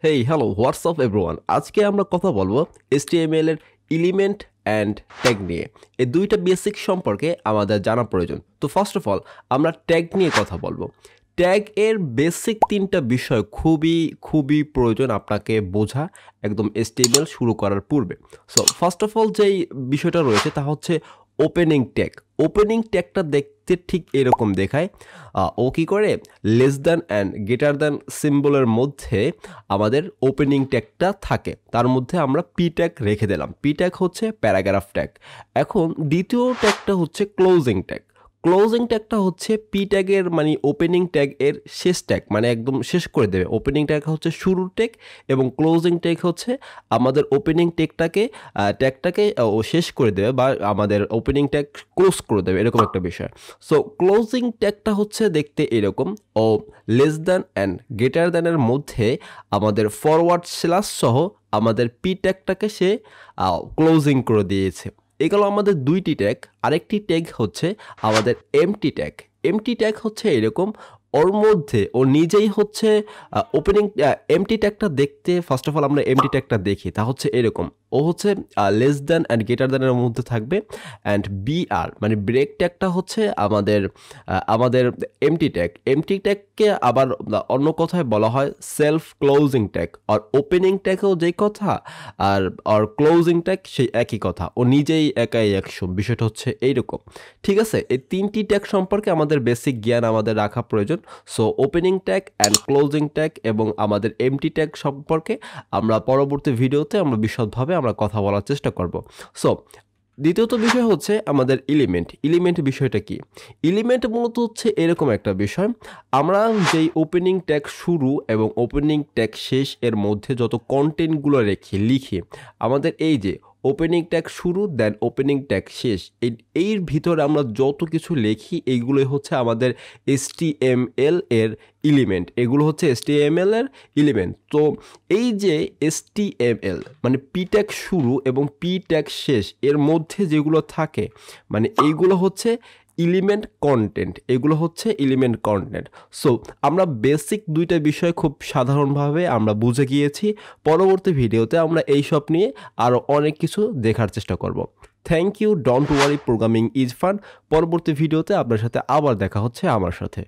Hey hello WhatsApp everyone. আজকে আমরা কথা বলবো HTML এর এলিমেন্ট অ্যান্ড ট্যাগ নিয়ে। এই দুইটা বেসিক সম্পর্কে আমাদের জানা প্রয়োজন। তো ফার্স্ট অফ অল আমরা ট্যাগ নিয়ে কথা বলবো। ট্যাগ এর বেসিক তিনটা বিষয় খুবই খুবই প্রয়োজন আপনাকে বোঝা একদম HTML শুরু করার পূর্বে। সো ফার্স্ট অফ অল যেই বিষয়টা রয়েছে তা হচ্ছে ওপেনিং ট্যাগ। ওপেনিং ট্যাগটা দেখতে ঠিক এরকম দেখায়। ও কী করে, less than and greater than সিম্বলের মধ্যে আমাদের ওপেনিং ট্যাগটা থাকে, তার মধ্যে আমরা পি ট্যাগ রেখে দিলাম। পি ট্যাগ হচ্ছে প্যারাগ্রাফ ট্যাগ। এখন দ্বিতীয় ট্যাগটা হচ্ছে ক্লোজিং ট্যাগ। ক্লোজিং ট্যাগটা হচ্ছে পি ট্যাগের মানে ওপেনিং ট্যাগ এর শেষ ট্যাগ, মানে একদম শেষ করে দেবে। ওপেনিং ট্যাগ হচ্ছে শুরুর ট্যাগ এবং ক্লোজিং ট্যাগ হচ্ছে আমাদের ওপেনিং ট্যাগটাকে ও শেষ করে দেবে বা আমাদের ওপেনিং ট্যাগ ক্লোজ করে দেবে, এরকম একটা বিষয়। সো ক্লোজিং ট্যাগটা হচ্ছে দেখতে এরকম। ও লেস দ্যান অ্যান্ড গ্রেটার দ্যানের মধ্যে আমাদের ফরওয়ার্ড স্ল্যাশ সহ আমাদের পি ট্যাগটাকে সে ক্লোজিং করে দিয়েছে। এগুলো আমাদের দুইটি ট্যাগ। আরেকটি ট্যাগ হচ্ছে আমাদের এমটি ট্যাগ। এমটি ট্যাগ হচ্ছে এরকম, ওর মধ্যে ও নিজেই হচ্ছে ওপেনিং এমটি ট্যাগটা দেখতে ফার্স্ট অফ অল আমরা এমটি ট্যাগটা দেখি, তা হচ্ছে এরকম। ও হচ্ছে লেস দ্যান অ্যান্ড গ্রেটার দ্যানের মধ্যে থাকবে। অ্যান্ড বিআর মানে ব্রেক ট্যাগটা হচ্ছে আমাদের এমটি ট্যাগ। এমটি ট্যাগকে আবার অন্য কথায় বলা হয় সেলফ ক্লোজিং ট্যাগ। আর ওপেনিং ট্যাগেও যেই কথা আর ক্লোজিং ট্যাগ সেই একই কথা, ও নিজেই একাই একশো। বিষয়টা হচ্ছে এইরকম, ঠিক আছে? এই তিনটি ট্যাগ সম্পর্কে আমাদের বেসিক জ্ঞান আমাদের রাখা প্রয়োজন। So opening tag and closing tag এবং আমাদের এমটি ট্যাগ সম্পর্কে আমরা পরবর্তী ভিডিওতে আমরা বিশদভাবে আমরা কথা বলার চেষ্টা করব। সো দ্বিতীয়ত বিষয় হচ্ছে আমাদের এলিমেন্ট বিষয়টা কি? এলিমেন্ট মূলত হচ্ছে এরকম একটা বিষয়, আমরা যেই ওপেনিং ট্যাগ শুরু এবং ওপেনিং ট্যাগ শেষ এর মধ্যে যত কন্টেন্টগুলো লিখি, আমাদের এই যে ওপেনিং ট্যাগ শুরু দেন ওপেনিং ট্যাগ শেষ, এর ভিতরে আমরা যত কিছু লিখি এইগুলোই হচ্ছে আমাদের HTML এর এলিমেন্ট। এগুলো হচ্ছে HTML এর এলিমেন্ট। তো এই যে HTML মানে পি ট্যাগ শুরু এবং পি ট্যাগ শেষ এর মধ্যে যেগুলো থাকে, মানে এইগুলো হচ্ছে এলিমেন্ট কন্টেন্ট। এগুলো হচ্ছে এলিমেন্ট কন্টেন্ট। সো আমরা বেসিক দুইটা বিষয় খুব সাধারণভাবে আমরা বুঝে গিয়েছি। পরবর্তী ভিডিওতে আমরা এইসব নিয়ে আরও অনেক কিছু দেখার চেষ্টা করব। Thank you, don't worry, programming is fun. পরবর্তী ভিডিওতে আপনার সাথে আবার দেখা হচ্ছে আমার সাথে।